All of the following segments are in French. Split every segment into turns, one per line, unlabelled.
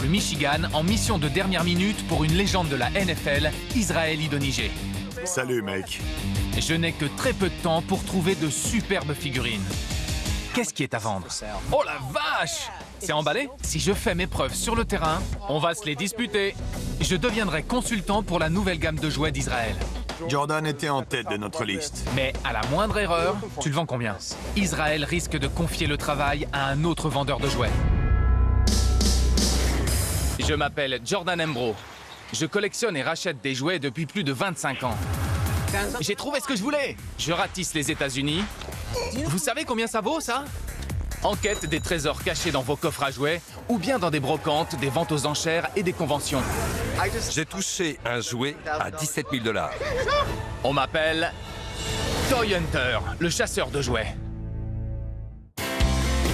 Le Michigan en mission de dernière minute pour une légende de la NFL, Israël Idonije.
Salut mec.
Je n'ai que très peu de temps pour trouver de superbes figurines. Qu'est-ce qui est à vendre? Oh la vache! C'est emballé? Si je fais mes preuves sur le terrain, on va se les disputer. Je deviendrai consultant pour la nouvelle gamme de jouets d'Israël.
Jordan était en tête de notre liste.
Mais à la moindre erreur, tu le vends combien? Israël risque de confier le travail à un autre vendeur de jouets. Je m'appelle Jordan Embro. Je collectionne et rachète des jouets depuis plus de 25 ans. J'ai trouvé ce que je voulais. Je ratisse les États-Unis. Vous savez combien ça vaut, ça? Enquête des trésors cachés dans vos coffres à jouets ou bien dans des brocantes, des ventes aux enchères et des conventions.
J'ai touché un jouet à 17 000 $.
On m'appelle Toy Hunter, le chasseur de jouets.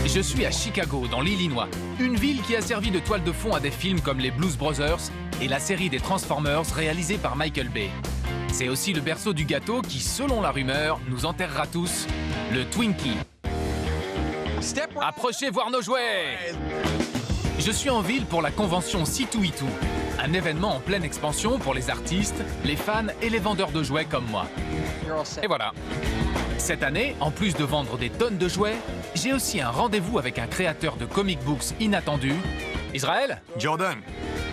Je suis à Chicago, dans l'Illinois, une ville qui a servi de toile de fond à des films comme les Blues Brothers et la série des Transformers réalisée par Michael Bay. C'est aussi le berceau du gâteau qui, selon la rumeur, nous enterrera tous, le Twinkie. Approchez voir nos jouets! Je suis en ville pour la convention C2E2, un événement en pleine expansion pour les artistes, les fans et les vendeurs de jouets comme moi. Et voilà. Cette année, en plus de vendre des tonnes de jouets, j'ai aussi un rendez-vous avec un créateur de comic books inattendu, Israël,
Jordan,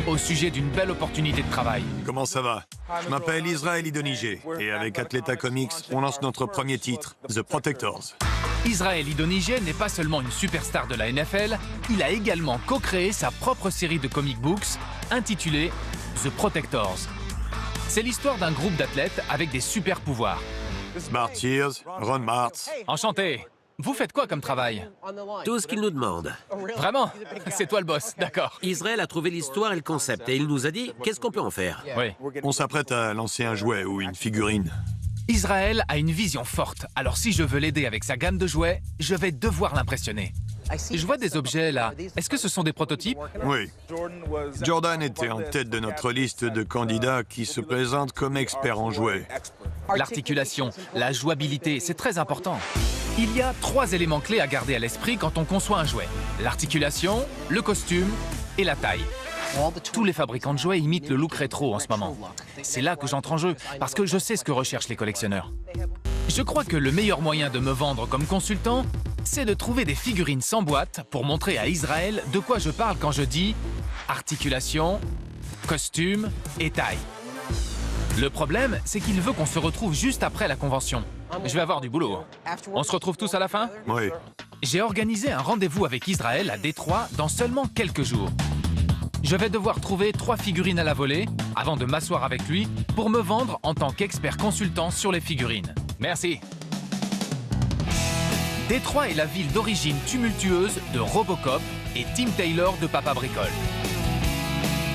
au sujet d'une belle opportunité de travail.
comment ça va? Je m'appelle Israël Idonije et avec Atleta Comics, on lance notre premier titre, The Protectors.
Israël Idonije n'est pas seulement une superstar de la NFL, il a également co-créé sa propre série de comic books intitulée The Protectors. C'est l'histoire d'un groupe d'athlètes avec des super pouvoirs.
Bart Sears, Ron Martz.
Enchanté. Vous faites quoi comme travail?
Tout ce qu'il nous demande.
Vraiment? C'est toi le boss, d'accord.
Israël a trouvé l'histoire et le concept, et il nous a dit qu'est-ce qu'on peut en faire.
Oui.
On s'apprête à lancer un jouet ou une figurine.
Israël a une vision forte, alors si je veux l'aider avec sa gamme de jouets, je vais devoir l'impressionner. Je vois des objets là. Est-ce que ce sont des prototypes?
Oui. Jordan était en tête de notre liste de candidats qui se présentent comme experts en jouets.
L'articulation, la jouabilité, c'est très important. Il y a 3 éléments clés à garder à l'esprit quand on conçoit un jouet. L'articulation, le costume et la taille. Tous les fabricants de jouets imitent le look rétro en ce moment. C'est là que j'entre en jeu, parce que je sais ce que recherchent les collectionneurs. Je crois que le meilleur moyen de me vendre comme consultant, c'est de trouver des figurines sans boîte pour montrer à Israël de quoi je parle quand je dis articulation, costume et taille. Le problème, c'est qu'il veut qu'on se retrouve juste après la convention. Je vais avoir du boulot. On se retrouve tous à la fin?
Oui.
J'ai organisé un rendez-vous avec Israël à Détroit dans seulement quelques jours. Je vais devoir trouver 3 figurines à la volée avant de m'asseoir avec lui pour me vendre en tant qu'expert consultant sur les figurines. Merci. Détroit est la ville d'origine tumultueuse de Robocop et Tim Taylor de Papa Bricole.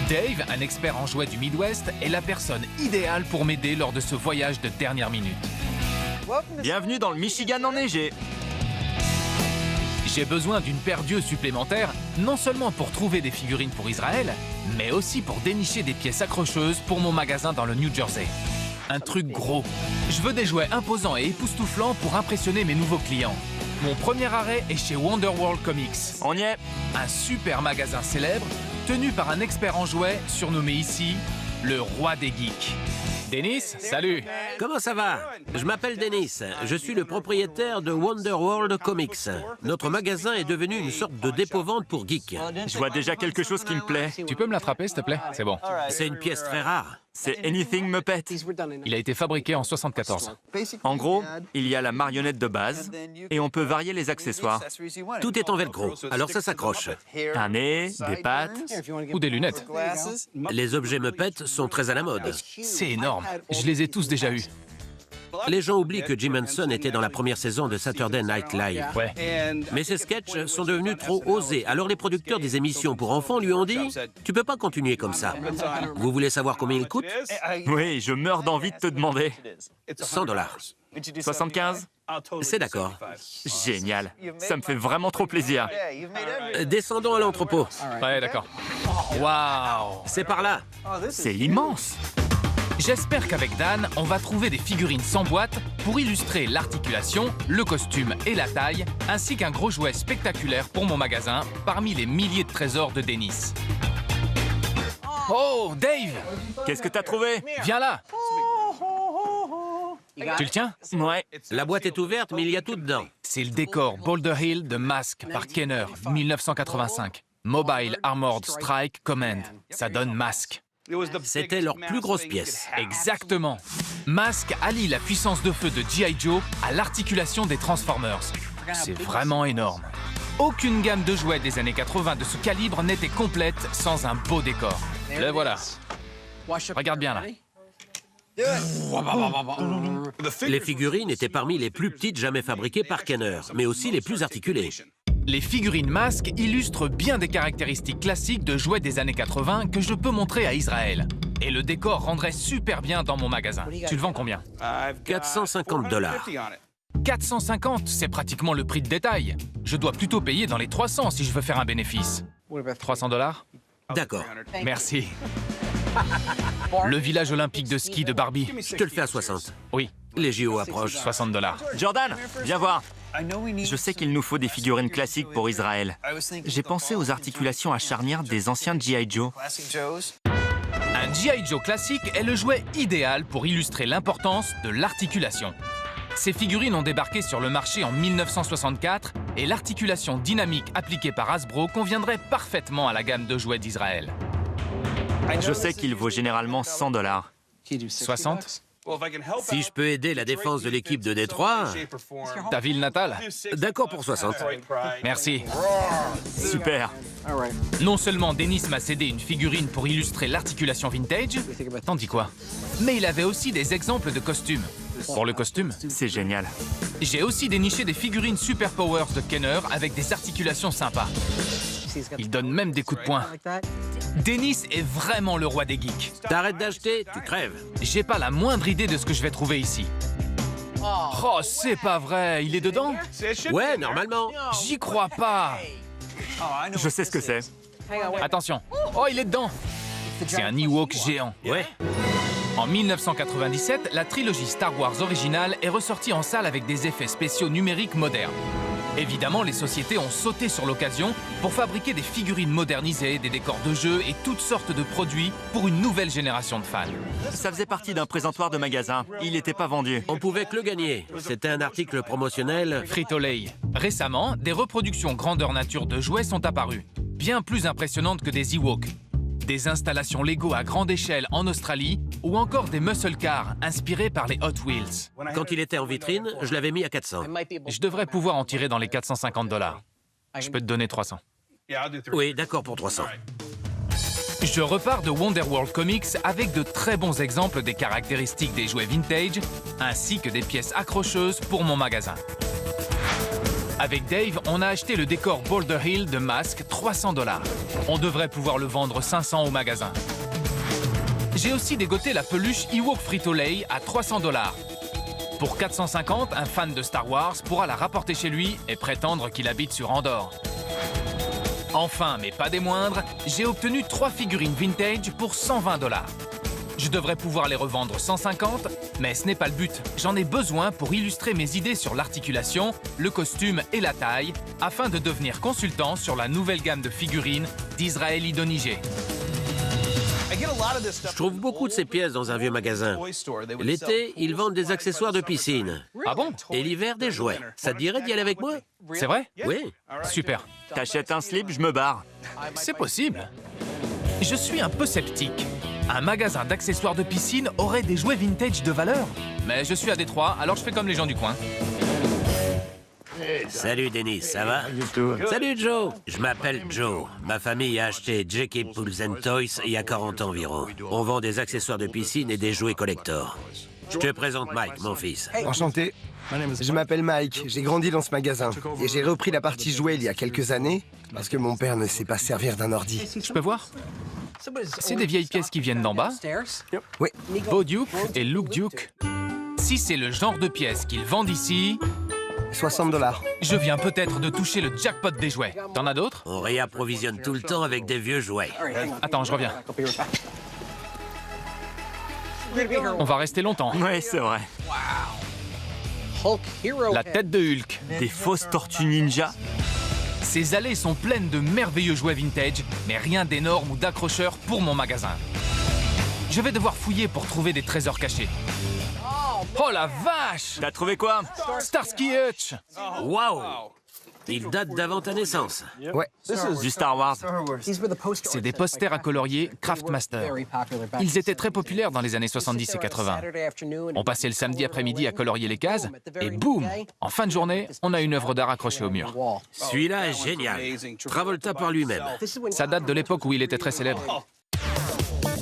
Dave, un expert en jouets du Midwest, est la personne idéale pour m'aider lors de ce voyage de dernière minute.
Bienvenue dans le Michigan enneigé.
J'ai besoin d'une paire d'yeux supplémentaire, non seulement pour trouver des figurines pour Israël, mais aussi pour dénicher des pièces accrocheuses pour mon magasin dans le New Jersey. Un truc gros. Je veux des jouets imposants et époustouflants pour impressionner mes nouveaux clients. Mon premier arrêt est chez Wonderworld Comics.
On y est.
Un super magasin célèbre, tenu par un expert en jouets surnommé ici le roi des geeks. Denis, salut.
Comment ça va? Je m'appelle Denis. Je suis le propriétaire de Wonderworld Comics. Notre magasin est devenu une sorte de dépôt-vente pour geeks.
Je vois déjà quelque chose qui me plaît.
Tu peux me l'attraper, s'il te plaît? C'est bon.
C'est une pièce très rare.
C'est Anything Muppet.
Il a été fabriqué en 74.
En gros, il y a la marionnette de base et on peut varier les accessoires.
Tout est en velcro, alors ça s'accroche.
Un nez, des pattes.
Ou des lunettes.
Les objets Muppet sont très à la mode.
C'est énorme. Je les ai tous déjà eus.
Les gens oublient que Jim Henson était dans la première saison de Saturday Night Live.
Ouais.
Mais ses sketchs sont devenus trop osés. Alors les producteurs des émissions pour enfants lui ont dit « Tu peux pas continuer comme ça. Vous voulez savoir combien il coûte?
Oui, je meurs d'envie de te demander.
100 $.
75?
C'est d'accord.
Génial. Ça me fait vraiment trop plaisir.
Descendons à l'entrepôt.
Ouais, d'accord. Waouh!
C'est par là.
C'est immense.
J'espère qu'avec Dan, on va trouver des figurines sans boîte pour illustrer l'articulation, le costume et la taille, ainsi qu'un gros jouet spectaculaire pour mon magasin parmi les milliers de trésors de Denis. Oh, Dave!
Qu'est-ce que t'as trouvé?
Viens là! Tu le tiens?
Ouais.
La boîte est ouverte, mais il y a tout dedans.
C'est le décor Boulder Hill de Mask par Kenner, 1985. Mobile Armored Strike Command. Ça donne Mask.
C'était leur plus grosse pièce.
Exactement. Mask allie la puissance de feu de G.I. Joe à l'articulation des Transformers. C'est vraiment énorme. Aucune gamme de jouets des années 80 de ce calibre n'était complète sans un beau décor. Le voilà. Regarde bien là.
Les figurines étaient parmi les plus petites jamais fabriquées par Kenner, mais aussi les plus articulées.
Les figurines Mask illustrent bien des caractéristiques classiques de jouets des années 80 que je peux montrer à Israël. Et le décor rendrait super bien dans mon magasin. Tu le vends combien?
450 $.
450, c'est pratiquement le prix de détail. Je dois plutôt payer dans les 300 si je veux faire un bénéfice. 300 $?
D'accord.
Merci. Le village olympique de ski de Barbie.
Je te le fais à 60.
Oui,
Les JO approchent.
60 $.
Jordan, viens voir. Je sais qu'il nous faut des figurines classiques pour Israël. J'ai pensé aux articulations à charnière des anciens G.I. Joe.
Un G.I. Joe classique est le jouet idéal pour illustrer l'importance de l'articulation. Ces figurines ont débarqué sur le marché en 1964 et l'articulation dynamique appliquée par Hasbro conviendrait parfaitement à la gamme de jouets d'Israël.
Je sais qu'il vaut généralement 100 $.
60?
Si je peux aider la défense de l'équipe de Détroit,
Ta ville natale?
d'accord pour 60.
Merci.
Super.
Non seulement Dennis m'a cédé une figurine pour illustrer l'articulation vintage, t'en dis quoi? Mais il avait aussi des exemples de costumes. Pour le costume,
C'est génial.
j'ai aussi déniché des figurines Super Powers de Kenner avec des articulations sympas. Il donne même des coups de poing. Dennis est vraiment le roi des geeks.
T'arrêtes d'acheter, tu crèves.
J'ai pas la moindre idée de ce que je vais trouver ici. Oh, c'est pas vrai, il est dedans?
Ouais, normalement.
J'y crois pas.
Je sais ce que c'est.
Attention. Oh, il est dedans. C'est un Ewok géant.
Ouais.
En 1997, la trilogie Star Wars originale est ressortie en salle avec des effets spéciaux numériques modernes. Évidemment, les sociétés ont sauté sur l'occasion pour fabriquer des figurines modernisées, des décors de jeux et toutes sortes de produits pour une nouvelle génération de fans.
Ça faisait partie d'un présentoir de magasin. Il n'était pas vendu.
On pouvait que le gagner. C'était un article promotionnel.
Frito-Lay. Récemment, des reproductions grandeur nature de jouets sont apparues, bien plus impressionnantes que des Ewoks. Des installations Lego à grande échelle en Australie ou encore des muscle cars inspirés par les Hot Wheels.
Quand il était en vitrine, je l'avais mis à 400.
Je devrais pouvoir en tirer dans les 450 $. Je peux te donner 300.
Oui, d'accord pour 300.
Je repars de Wonderworld Comics avec de très bons exemples des caractéristiques des jouets vintage, ainsi que des pièces accrocheuses pour mon magasin. Avec Dave, on a acheté le décor Boulder Hill de Mask, 300 $. On devrait pouvoir le vendre 500 au magasin. J'ai aussi dégoté la peluche Ewok Frito-Lay à 300 $. Pour 450, un fan de Star Wars pourra la rapporter chez lui et prétendre qu'il habite sur Andorre. Enfin, mais pas des moindres, j'ai obtenu 3 figurines vintage pour 120 $. Je devrais pouvoir les revendre 150, mais ce n'est pas le but. J'en ai besoin pour illustrer mes idées sur l'articulation, le costume et la taille, afin de devenir consultant sur la nouvelle gamme de figurines d'Israël Idonigé.
Je trouve beaucoup de ces pièces dans un vieux magasin. L'été, ils vendent des accessoires de piscine.
Ah bon?
Et l'hiver, des jouets. Ça te dirait d'y aller avec moi?
C'est vrai?
Oui.
Super.
T'achètes un slip, je me barre.
C'est possible. Je suis un peu sceptique. Un magasin d'accessoires de piscine aurait des jouets vintage de valeur. Mais je suis à Détroit, alors je fais comme les gens du coin.
Salut Dennis, ça va? Salut Joe. Je m'appelle Joe. Ma famille a acheté J.K. Pools & Toys il y a 40 ans environ. On vend des accessoires de piscine et des jouets collector. Je te présente Mike, mon fils.
Enchanté. Je m'appelle Mike, j'ai grandi dans ce magasin. Et j'ai repris la partie jouets il y a quelques années parce que mon père ne sait pas servir d'un ordi.
Je peux voir? C'est des vieilles pièces qui viennent d'en bas?
Oui.
Beau Duke et Luke Duke. Si c'est le genre de pièces qu'ils vendent ici,
60 $.
je viens peut-être de toucher le jackpot des jouets. T'en as d'autres?
On réapprovisionne tout le temps avec des vieux jouets.
Attends, je reviens. On va rester longtemps.
Ouais, c'est vrai.
La tête de Hulk.
Des fausses tortues ninja.
Ces allées sont pleines de merveilleux jouets vintage, mais rien d'énorme ou d'accrocheur pour mon magasin. Je vais devoir fouiller pour trouver des trésors cachés. Oh la vache!
T'as trouvé quoi?
Starsky Hutch!
Waouh! Il date d'avant ta naissance.
Ouais.
Du Star Wars.
C'est des posters à colorier Craftmaster. Ils étaient très populaires dans les années 70 et 80. On passait le samedi après-midi à colorier les cases, et boum! En fin de journée, on a une œuvre d'art accrochée au mur.
Celui-là est génial. Travolta par lui-même.
Ça date de l'époque où il était très célèbre.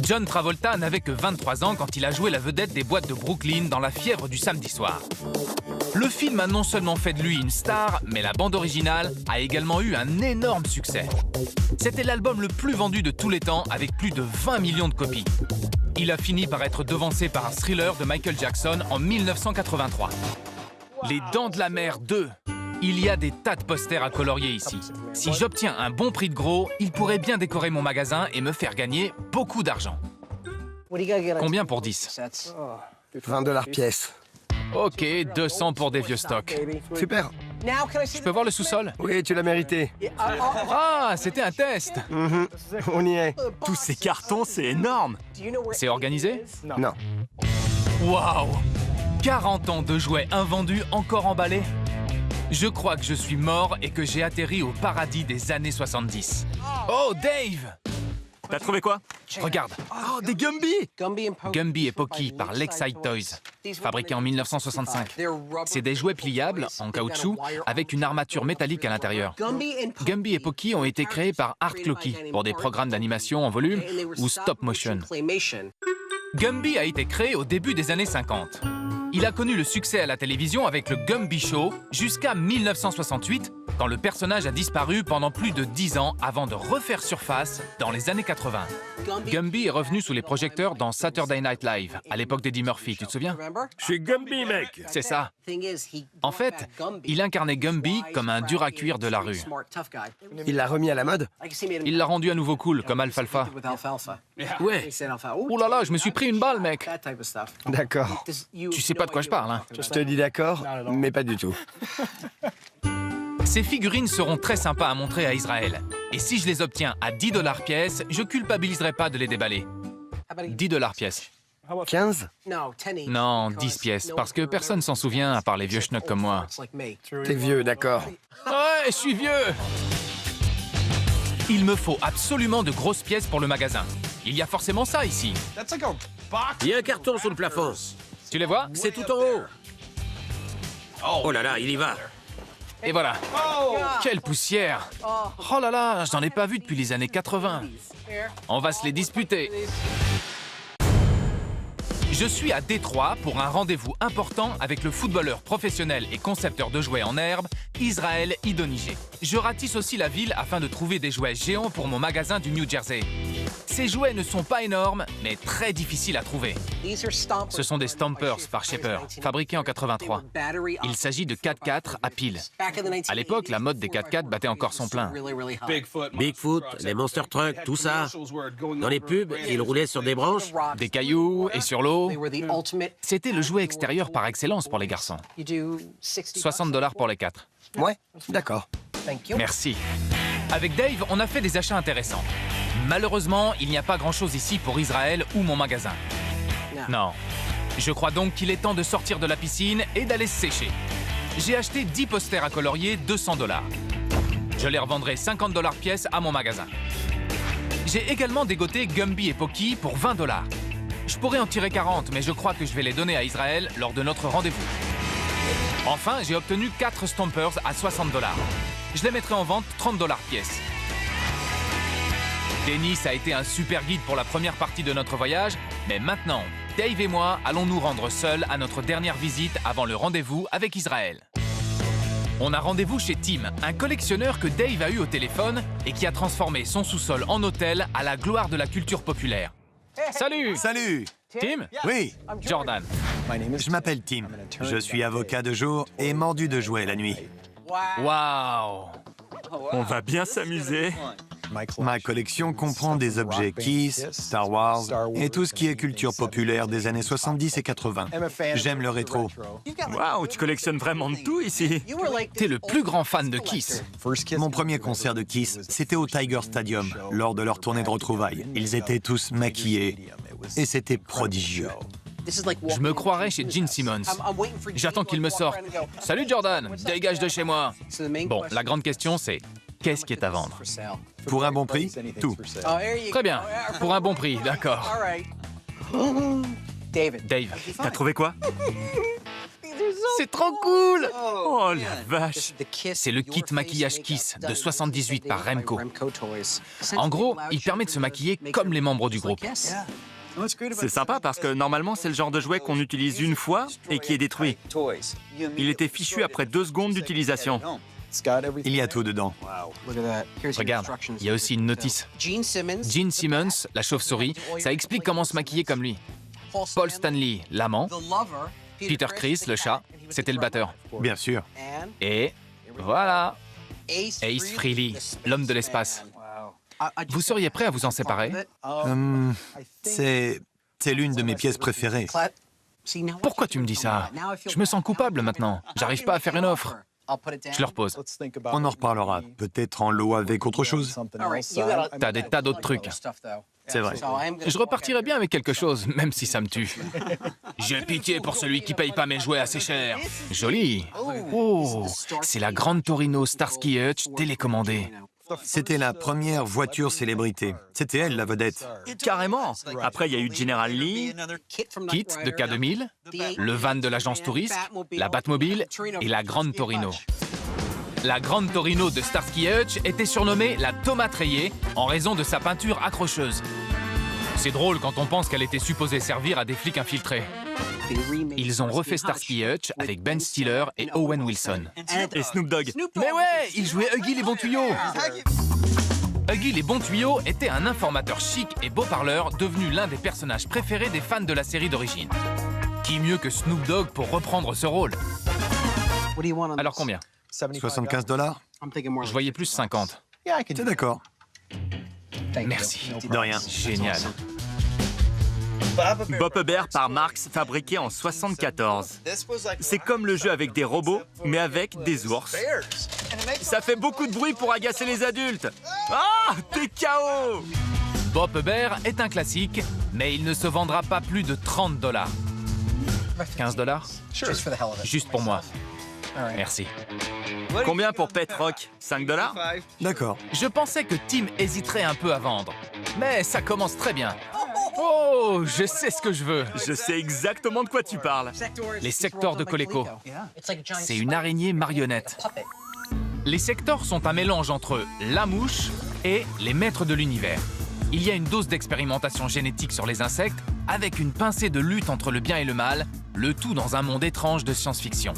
John Travolta n'avait que 23 ans quand il a joué la vedette des boîtes de Brooklyn dans La fièvre du samedi soir. Le film a non seulement fait de lui une star, mais la bande originale a également eu un énorme succès. C'était l'album le plus vendu de tous les temps avec plus de 20 millions de copies. Il a fini par être devancé par un Thriller de Michael Jackson en 1983. Les Dents de la Mer 2. Il y a des tas de posters à colorier ici. Si j'obtiens un bon prix de gros, il pourrait bien décorer mon magasin et me faire gagner beaucoup d'argent. Combien pour 10?
$20 pièce.
Ok, 200 pour des vieux stocks.
Super.
Je peux voir le sous-sol?
Oui, tu l'as mérité.
Ah, c'était un test!
On y est.
Tous ces cartons, c'est énorme.
C'est organisé?
Non.
Waouh! 40 ans de jouets invendus encore emballés? Je crois que je suis mort et que j'ai atterri au paradis des années 70. Oh, Dave!
T'as trouvé quoi?
Regarde,
Oh, des Gumby!
Gumby et Pocky par Lakeside Toys, fabriqués en 1965. C'est des jouets pliables, en caoutchouc, avec une armature métallique à l'intérieur. Gumby et Pocky ont été créés par Art Clocky pour des programmes d'animation en volume ou stop motion. Gumby a été créé au début des années 50. Il a connu le succès à la télévision avec le Gumby Show jusqu'à 1968, quand le personnage a disparu pendant plus de 10 ans avant de refaire surface dans les années 80. Gumby est revenu sous les projecteurs dans Saturday Night Live, à l'époque d'Eddie Murphy, tu te souviens?
Je suis Gumby, mec.
C'est ça. En fait, il incarnait Gumby comme un dur à cuire de la rue.
Il l'a remis à la mode?
Il l'a rendu à nouveau cool, comme Alfalfa.
Ouais.
Oh là là, je me suis pris une balle, mec!
D'accord.
Tu sais pas de quoi je parle, hein?
Je te dis d'accord, mais pas du tout.
Ces figurines seront très sympas à montrer à Israël. Et si je les obtiens à 10$ pièce, je culpabiliserai pas de les déballer. 10$ pièce.
15?
Non, 10 pièces, parce que personne s'en souvient à part les vieux schnocks comme moi.
T'es vieux, d'accord.
Ouais, je suis vieux! Il me faut absolument de grosses pièces pour le magasin. Il y a forcément ça ici.
Il y a un carton sous le plafond.
Tu les vois?
C'est tout en haut. Oh là là, il y va.
Et voilà. Quelle poussière! Oh là là, je n'en ai pas vu depuis les années 80. On va se les disputer. Je suis à Détroit pour un rendez-vous important avec le footballeur professionnel et concepteur de jouets en herbe, Israël Idonije. Je ratisse aussi la ville afin de trouver des jouets géants pour mon magasin du New Jersey. Ces jouets ne sont pas énormes, mais très difficiles à trouver. Ce sont des Stompers par Shaper, fabriqués en 83. Il s'agit de 4x4 à pile. À l'époque, la mode des 4x4 battait encore son plein.
Bigfoot, les Monster Trucks, tout ça. Dans les pubs, ils roulaient sur des branches.
Des cailloux et sur l'eau. C'était le jouet extérieur par excellence pour les garçons. 60$ pour les 4.
Ouais, d'accord.
Merci. Avec Dave, on a fait des achats intéressants. Malheureusement, il n'y a pas grand-chose ici pour Israël ou mon magasin. Non. Je crois donc qu'il est temps de sortir de la piscine et d'aller se sécher. J'ai acheté 10 posters à colorier, $200. Je les revendrai 50$ pièce à mon magasin. J'ai également dégoté Gumby et Pocky pour $20. Je pourrais en tirer 40, mais je crois que je vais les donner à Israël lors de notre rendez-vous. Enfin, j'ai obtenu 4 Stompers à $60. Je les mettrai en vente $30 pièce. Dennis a été un super guide pour la première partie de notre voyage, mais maintenant, Dave et moi allons nous rendre seuls à notre dernière visite avant le rendez-vous avec Israël. On a rendez-vous chez Tim, un collectionneur que Dave a eu au téléphone et qui a transformé son sous-sol en hôtel à la gloire de la culture populaire. Salut!
Salut!
Tim?
Oui,
Jordan.
je m'appelle Tim. Je suis avocat de jour et mordu de jouets la nuit.
Waouh!
On va bien s'amuser.
Ma collection comprend des objets Kiss, Star Wars et tout ce qui est culture populaire des années 70 et 80. J'aime le rétro.
Waouh, tu collectionnes vraiment de tout ici.
T'es le plus grand fan de Kiss.
Mon premier concert de Kiss, c'était au Tiger Stadium, lors de leur tournée de retrouvailles. Ils étaient tous maquillés et c'était prodigieux.
Je me croirais chez Gene Simmons. J'attends qu'il me sorte. « Salut Jordan, dégage de chez moi !» Bon, la grande question c'est, qu'est-ce qui est à vendre?
Pour un bon prix, tout.
Très bien, pour un bon prix, d'accord. Dave,
T'as trouvé quoi?
c'est trop cool!
Oh la vache.
C'est le kit maquillage Kiss de 78 par Remco. En gros, il permet de se maquiller comme les membres du groupe.
C'est sympa parce que normalement c'est le genre de jouet qu'on utilise une fois et qui est détruit. Il était fichu après 2 secondes d'utilisation.
Il y a tout dedans.
Regarde, il y a aussi une notice. Gene Simmons, la chauve-souris, ça explique comment se maquiller comme lui. Paul Stanley, l'amant. Peter Criss, le chat, c'était le batteur.
Bien sûr.
Et voilà, Ace Frehley, l'homme de l'espace. Vous seriez prêt à vous en séparer?
C'est l'une de mes pièces préférées.
Pourquoi tu me dis ça? Je me sens coupable maintenant. J'arrive pas à faire une offre. Je le repose.
On en reparlera, peut-être en lot avec autre chose.
T'as des tas d'autres trucs.
C'est vrai.
Je repartirai bien avec quelque chose, même si ça me tue. J'ai pitié pour celui qui paye pas mes jouets assez cher. Joli. Oh, c'est la grande Torino Starsky Hutch télécommandée.
C'était la première voiture célébrité. C'était elle, la vedette.
Carrément. Après, il y a eu General Lee.
Kit de K2000, le van de l'agence touriste, la Batmobile et la grande Torino. La grande Torino de Starsky Hutch était surnommée la tomate rayée en raison de sa peinture accrocheuse. C'est drôle quand on pense qu'elle était supposée servir à des flics infiltrés. Ils ont refait Starsky Hutch avec Ben Stiller et Owen Wilson.
Et Snoop Dogg.
Mais ouais, ils jouaient Huggy les bons tuyaux. Huggy les bons tuyaux était un informateur chic et beau parleur devenu l'un des personnages préférés des fans de la série d'origine. Qui mieux que Snoop Dogg pour reprendre ce rôle? Alors combien?
75 $?
Je voyais plus 50.
C'est d'accord.
Merci.
De rien.
Génial.
Bop Bear par Marx, fabriqué en 74. C'est comme le jeu avec des robots, mais avec des ours. Ça fait beaucoup de bruit pour agacer les adultes. Ah, t'es KO!
Bop Bear est un classique, mais il ne se vendra pas plus de 30 $. 15 $? Juste pour moi. Merci.
Combien pour Pet Rock? 5 $?
D'accord.
Je pensais que Tim hésiterait un peu à vendre, mais ça commence très bien. Oh, je sais ce que je veux.
Je sais exactement de quoi tu parles.
Les sectors de Coleco. C'est une araignée marionnette. Les sectors sont un mélange entre la mouche et les maîtres de l'univers. Il y a une dose d'expérimentation génétique sur les insectes avec une pincée de lutte entre le bien et le mal, le tout dans un monde étrange de science-fiction.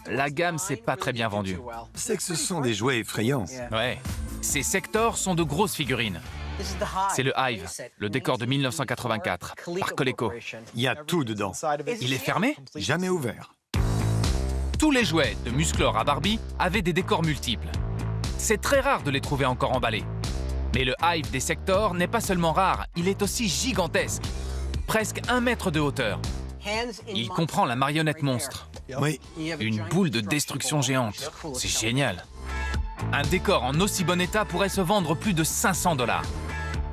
La gamme s'est pas très bien vendue.
C'est que ce sont des jouets effrayants.
Ouais. Ces sectors sont de grosses figurines. C'est le Hive, le décor de 1984, par Coleco.
Il y a tout dedans.
Il est fermé?
Jamais ouvert.
Tous les jouets, de Musclor à Barbie, avaient des décors multiples. C'est très rare de les trouver encore emballés. Mais le Hive des sectors n'est pas seulement rare, il est aussi gigantesque. Presque 1 mètre de hauteur. Il comprend la marionnette monstre.
Oui.
Une boule de destruction géante. C'est génial. Un décor en aussi bon état pourrait se vendre plus de 500 $.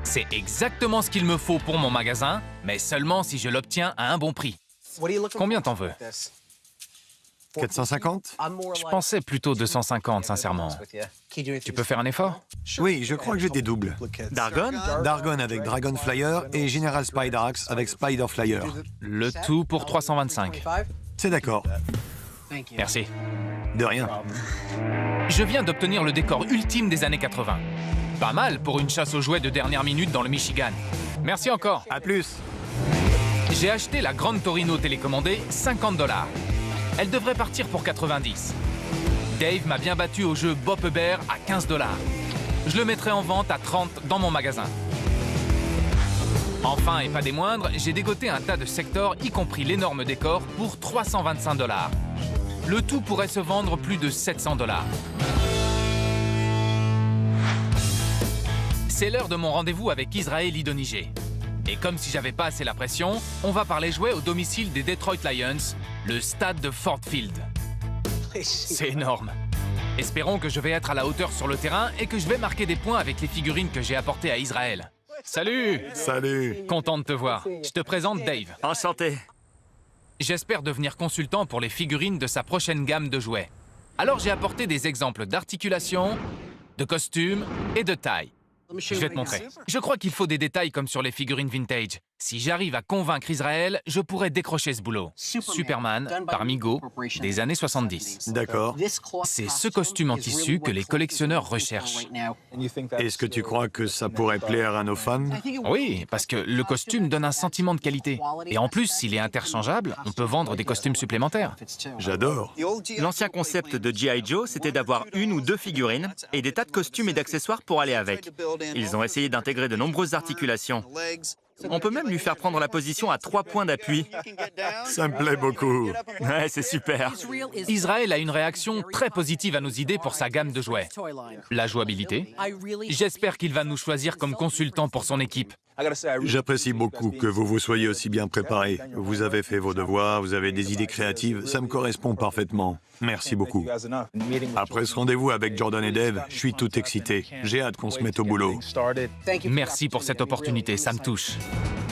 C'est exactement ce qu'il me faut pour mon magasin, mais seulement si je l'obtiens à un bon prix. Combien t'en veux?
450?
Je pensais plutôt 250, sincèrement. Tu peux faire un effort?
Oui, je crois que j'ai des doubles.
Dargon?
Dargon avec Dragon Flyer et General Spider-Axe avec Spider Flyer.
Le tout pour 325.
C'est d'accord.
Merci.
De rien.
Je viens d'obtenir le décor ultime des années 80. Pas mal pour une chasse aux jouets de dernière minute dans le Michigan. Merci encore.
À plus.
J'ai acheté la grande Torino télécommandée, 50 $. Elle devrait partir pour 90. Dave m'a bien battu au jeu Bop Bear à 15 $. Je le mettrai en vente à 30 dans mon magasin. Enfin, et pas des moindres, j'ai dégoté un tas de sectors, y compris l'énorme décor, pour 325 $. Le tout pourrait se vendre plus de 700 $. C'est l'heure de mon rendez-vous avec Israël Idonije. Et comme si j'avais pas assez la pression, on va parler jouets au domicile des Detroit Lions, le stade de Ford Field. C'est énorme. Espérons que je vais être à la hauteur sur le terrain et que je vais marquer des points avec les figurines que j'ai apportées à Israël. Salut!
Salut.
Content de te voir. Je te présente Dave.
Enchanté.
J'espère devenir consultant pour les figurines de sa prochaine gamme de jouets. Alors j'ai apporté des exemples d'articulation, de costumes et de taille. Je vais te montrer. Je crois qu'il faut des détails comme sur les figurines vintage. Si j'arrive à convaincre Israël, je pourrais décrocher ce boulot. Superman, par Mego, des années 70.
D'accord.
C'est ce costume en tissu que les collectionneurs recherchent.
Est-ce que tu crois que ça pourrait plaire à nos fans?
Oui, parce que le costume donne un sentiment de qualité. Et en plus, s'il est interchangeable, on peut vendre des costumes supplémentaires.
J'adore.
L'ancien concept de G.I. Joe, c'était d'avoir une ou deux figurines et des tas de costumes et d'accessoires pour aller avec. Ils ont essayé d'intégrer de nombreuses articulations. On peut même lui faire prendre la position à 3 points d'appui.
Ça me plaît beaucoup.
Ouais, c'est super.
Israël a une réaction très positive à nos idées pour sa gamme de jouets. La jouabilité. J'espère qu'il va nous choisir comme consultant pour son équipe.
J'apprécie beaucoup que vous vous soyez aussi bien préparés. Vous avez fait vos devoirs, vous avez des idées créatives, ça me correspond parfaitement. Merci beaucoup. Après ce rendez-vous avec Jordan et Dave, je suis tout excité. J'ai hâte qu'on se mette au boulot.
Merci pour cette opportunité, ça me touche.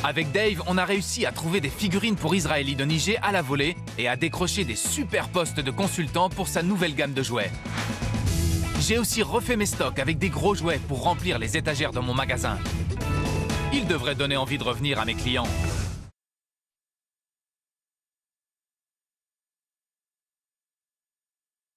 Avec Dave, on a réussi à trouver des figurines pour Israël Idonije à la volée et à décrocher des super postes de consultants pour sa nouvelle gamme de jouets. J'ai aussi refait mes stocks avec des gros jouets pour remplir les étagères de mon magasin. Il devrait donner envie de revenir à mes clients.